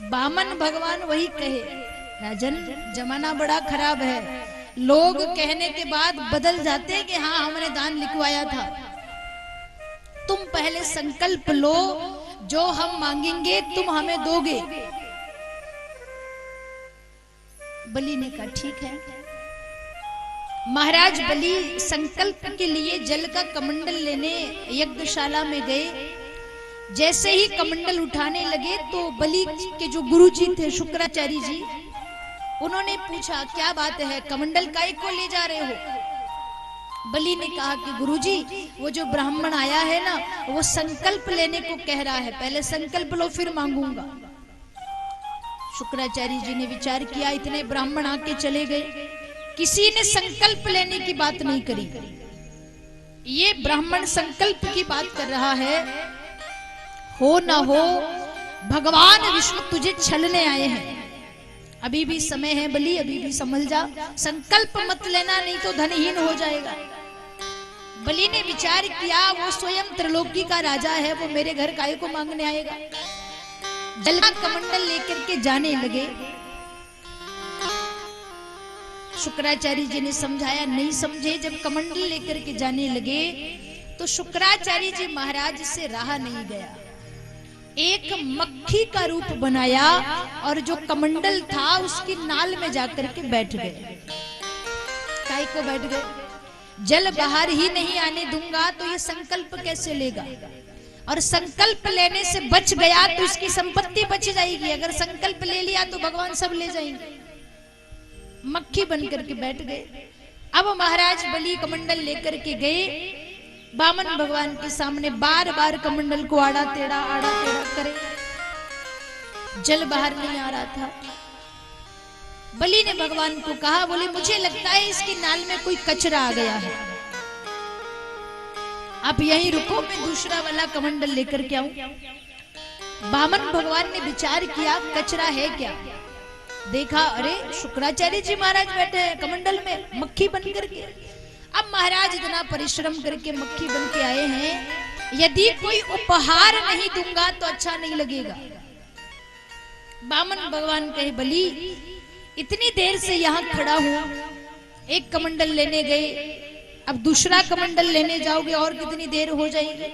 बामन भगवान वही कहे, राजन जमाना बड़ा खराब है, लोग कहने के बाद बदल जाते हैं कि हाँ हमने दान लिखवाया था। तुम पहले संकल्प लो, जो हम मांगेंगे तुम हमें दोगे। बलि ने कहा ठीक है। महाराज बलि संकल्प के लिए जल का कमंडल लेने यज्ञशाला में गए। जैसे ही कमंडल उठाने लगे तो बलि के जो गुरुजी थे शुक्राचार्य जी, उन्होंने पूछा क्या बात है, कमंडल काहे को ले जा रहे हो? बलि ने कहा कि गुरुजी वो जो ब्राह्मण आया है ना, वो संकल्प लेने को कह रहा है, पहले संकल्प लो फिर मांगूंगा। शुक्राचार्य जी ने विचार किया, इतने ब्राह्मण आके चले गए, किसी ने संकल्प लेने की बात नहीं करी। ये ब्राह्मण संकल्प की बात कर रहा है, हो ना हो भगवान विष्णु तुझे छलने आए हैं, अभी भी समय है बलि, अभी भी संभल जा, संकल्प मत लेना नहीं तो धनहीन हो जाएगा। बलि ने विचार किया, वो स्वयं त्रिलोकी का राजा है, वो मेरे घर काहे को मांगने आएगा। जल का कमंडल लेकर के जाने लगे। शुक्राचार्य जी ने समझाया, नहीं समझे। जब कमंडल लेकर के जाने लगे तो शुक्राचार्य जी महाराज से रहा नहीं गया, एक मक्खी का रूप बनाया और जो कमंडल था उसकी नाल में जाकर के बैठ गए। काय को बैठ गए? जल बाहर ही नहीं आने दूंगा तो ये संकल्प कैसे लेगा, और संकल्प लेने से बच गया तो इसकी संपत्ति बच जाएगी, अगर संकल्प ले लिया तो भगवान सब ले जाएंगे। मक्खी बन करके बैठ गए। अब महाराज बलि कमंडल लेकर के गए, बामन भगवान के सामने बार बार कमंडल को आड़ा टेढ़ा करे, जल बाहर नहीं आ रहा था। बलि ने भगवान को कहा, बोले मुझे लगता है इसकी नाल में कोई कचरा आ गया है, आप यहीं रुको, मैं दूसरा वाला कमंडल लेकर के आऊं। बामन भगवान ने विचार किया, कचरा है क्या? देखा, अरे शुक्राचार्य जी महाराज बैठे हैं कमंडल में मक्खी बन करके। अब महाराज इतना परिश्रम करके मक्खी बन के आए हैं, यदि कोई उपहार नहीं दूंगा तो अच्छा नहीं लगेगा। बामन भगवान कहे, बलि इतनी देर से यहाँ खड़ा हूं, एक कमंडल लेने गए, अब दूसरा कमंडल लेने जाओगे और कितनी देर हो जाएगी।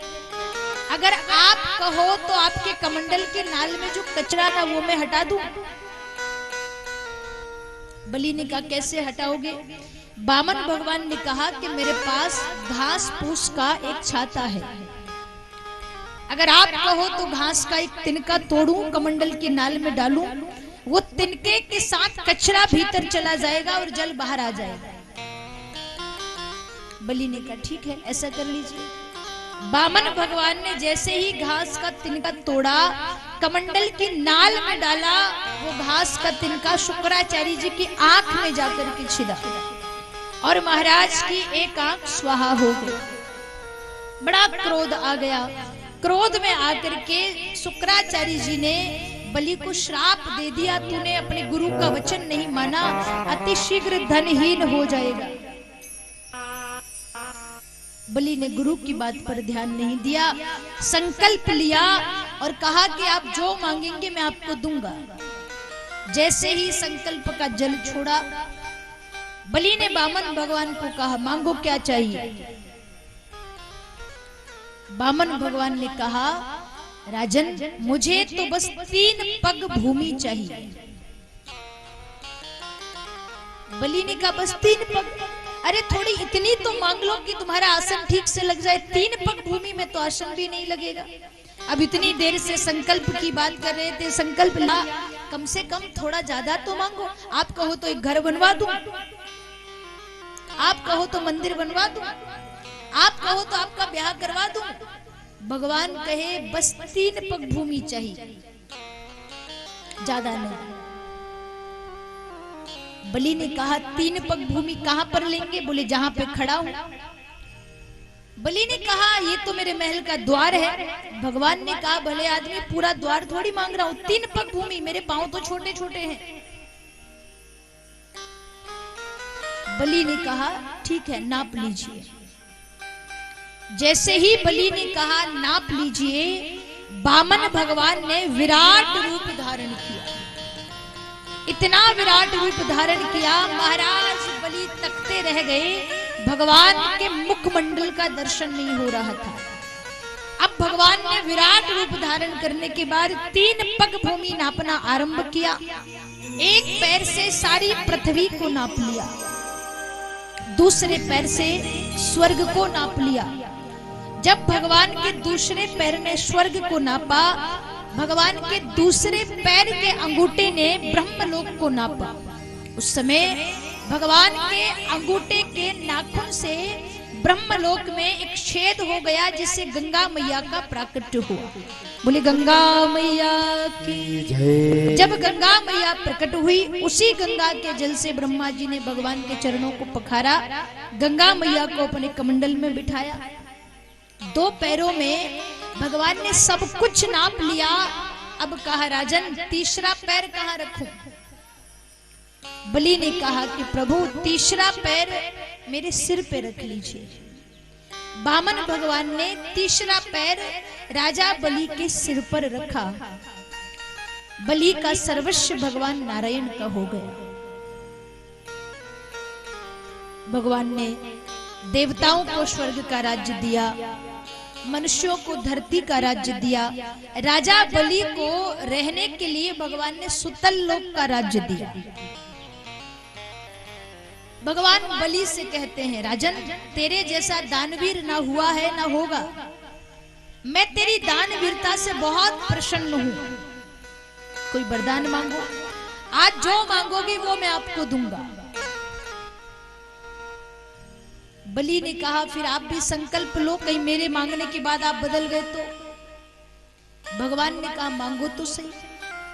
अगर आप कहो तो आपके कमंडल के नाल में जो कचरा था वो मैं हटा दूं। बलि ने कहा, कैसे हटाओगे? बामन भगवान ने कहा कि मेरे पास घास फूस का एक छाता है, अगर आप कहो तो घास का एक तिनका तोड़ूं, कमंडल की नाल में डालूं, वो तिनके के साथ कचरा भीतर चला जाएगा और जल बाहर आ जाएगा। बलि ने कहा ठीक है, ऐसा कर लीजिए। बामन भगवान ने जैसे ही घास का तिनका तोड़ा, कमंडल की नाल में डाला, वो घास का तिनका शुक्राचार्य जी की आंख में जाकर के छिदा और महाराज की एक आंख स्वाहा हो गई। बड़ा क्रोध आ गया। क्रोध में आकर के शुक्राचार्य जी ने बलि को श्राप दे दिया, तूने अपने गुरु का वचन नहीं माना, अति शीघ्र धनहीन हो जाएगा। बलि ने गुरु की बात पर ध्यान नहीं दिया, संकल्प लिया और कहा कि आप जो मांगेंगे मैं आपको दूंगा। जैसे ही संकल्प का जल छोड़ा, बलि ने बामन भगवान को कहा, मांगो क्या चाहिए? बामन भगवान ने कहा, राजन मुझे तो बस 3 पग भूमि चाहिए। बलि ने कहा, बस 3 पग? अरे थोड़ी इतनी तो मांग लो कि तुम्हारा आसन ठीक से लग जाए। 3 पग भूमि में तो आसन भी नहीं लगेगा। अब इतनी देर से संकल्प की बात कर रहे थे, संकल्प ला, कम से कम थोड़ा ज्यादा तो मांगो। आप कहो तो एक घर बनवा दूं, आप कहो तो मंदिर बनवा दूं, आप कहो तो आपका ब्याह करवा दूं। भगवान कहे बस 3 पग भूमि चाहिए, ज्यादा नहीं। बलि ने कहा, 3 पग भूमि कहां पर लेंगे? बोले जहां पे खड़ा हूं। बलि ने कहा, ये तो मेरे महल का द्वार है। भगवान ने कहा, भले आदमी पूरा द्वार थोड़ी मांग रहा हूं, 3 पग भूमि, मेरे पांव तो छोटे छोटे हैं। बलि ने कहा, ठीक है नाप लीजिए। जैसे ही बलि ने कहा नाप लीजिए, वामन भगवान ने विराट रूप धारण किया। इतना विराट रूप धारण किया, महाराज बलि तकते रह गए, भगवान के मुखमंडल का दर्शन नहीं हो रहा था। अब भगवान ने विराट रूप धारण करने के बाद 3 पग भूमि नापना आरंभ किया। एक पैर से सारी पृथ्वी को नाप लिया, दूसरे पैर से स्वर्ग को नाप लिया। जब भगवान के दूसरे पैर ने स्वर्ग को नापा, भगवान के दूसरे पैर के अंगूठे ने ब्रह्मलोक को नापा। उस समय भगवान के अंगूठे के नाखून से ब्रह्मलोक में एक छेद हो गया, जिससे गंगा मैया का प्राकट्य हुआ। बोले गंगा मैया की जय। जब गंगा मैया प्रकट हुई, उसी गंगा के जल से ब्रह्मा जी ने भगवान के चरणों को पखारा, गंगा मैया को अपने कमंडल में बिठाया। 2 पैरों में भगवान ने सब कुछ नाप लिया। अब कहा राजन, तीसरा पैर कहाँ रखूं? बलि ने कहा कि प्रभु, तीसरा पैर मेरे सिर पे रख लीजिए। वामन भगवान ने तीसरा पैर राजा बलि के सिर पर रखा। बलि का सर्वस्व भगवान नारायण का हो गया। भगवान ने देवताओं को स्वर्ग का राज्य दिया, मनुष्यों को धरती का राज्य दिया। राजा बलि को रहने के लिए भगवान ने सुतल लोक का राज्य दिया। भगवान बलि से कहते हैं, राजन, तेरे जैसा दानवीर ना हुआ है ना होगा। मैं तेरी दानवीरता से बहुत प्रसन्न हूं। कोई वरदान मांगो, आज जो मांगोगे वो मैं आपको दूंगा। बलि ने कहा, फिर आप भी संकल्प लो, कहीं मेरे मांगने के बाद आप बदल गए तो। भगवान ने कहा, मांगो तो सही,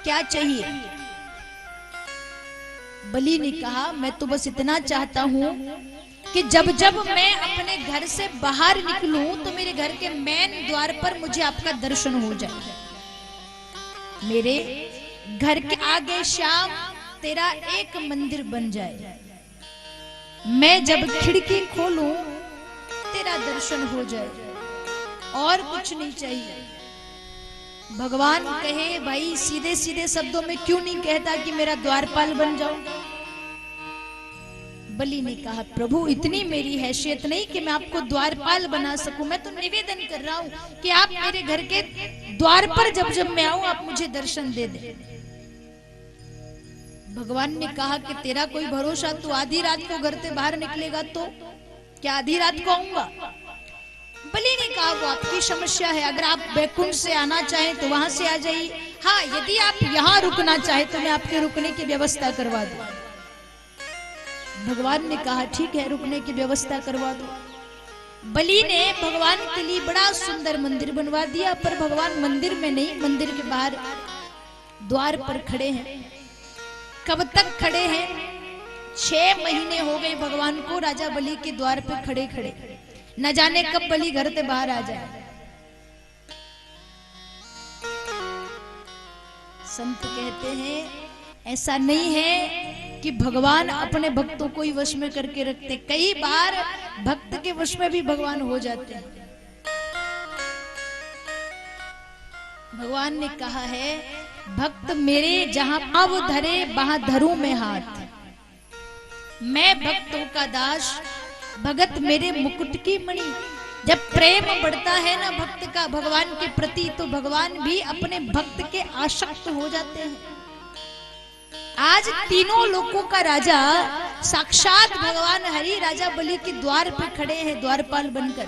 क्या चाहिए? बलि ने कहा, मैं तो बस इतना चाहता हूं कि जब जब मैं अपने घर से बाहर निकलूं तो मेरे घर के मेन द्वार पर मुझे आपका दर्शन हो जाए। मेरे घर के आगे शाम तेरा एक मंदिर बन जाए। मैं जब खिड़की खोलूं तेरा दर्शन हो जाए, और कुछ नहीं चाहिए। भगवान कहे, भाई सीधे सीधे शब्दों में क्यों नहीं कहता कि मेरा द्वारपाल बन जाओ? बलि ने कहा, प्रभु, इतनी मेरी हैसियत नहीं कि मैं आपको द्वारपाल बना सकूं। मैं तो निवेदन कर रहा हूं कि आप मेरे घर के द्वार पर जब जब मैं आऊं आप मुझे दर्शन दे दे। भगवान ने कहा कि तेरा कोई भरोसा, तू आधी रात को घर से बाहर निकलेगा तो क्या आधी रात को आऊंगा? बलि ने कहा, वो आपकी समस्या है, अगर आप बैकुंठ से आना चाहें तो वहां से आ जाइए। हाँ, यदि आप यहाँ रुकना चाहे तो मैं आपके रुकने की व्यवस्था करवा दूं। भगवान ने कहा, ठीक है, रुकने की व्यवस्था करवा दो। बलि ने भगवान के लिए बड़ा सुंदर मंदिर बनवा दिया, पर भगवान मंदिर में नहीं, मंदिर के बाहर द्वार पर खड़े हैं। कब तक खड़े हैं? 6 महीने हो गए भगवान को राजा बलि के द्वार पर खड़े खड़े। न जाने कब बलि घर से बाहर आ जाए। संत कहते हैं, ऐसा नहीं है कि भगवान अपने भक्तों को ही वश में करके रखते, कई बार भक्त के वश में भी भगवान हो जाते हैं। भगवान ने कहा है, भक्त मेरे जहां पांव धरे वहां धरूं मैं हाथ। मैं भक्तों का दास, भगत मेरे मुकुट की मणि। जब प्रेम बढ़ता है ना भक्त का भगवान के प्रति, तो भगवान भी अपने भक्त के आसक्त हो जाते हैं। आज तीनों लोकों का राजा साक्षात भगवान हरि राजा बलि के द्वार पे खड़े हैं द्वारपाल बनकर।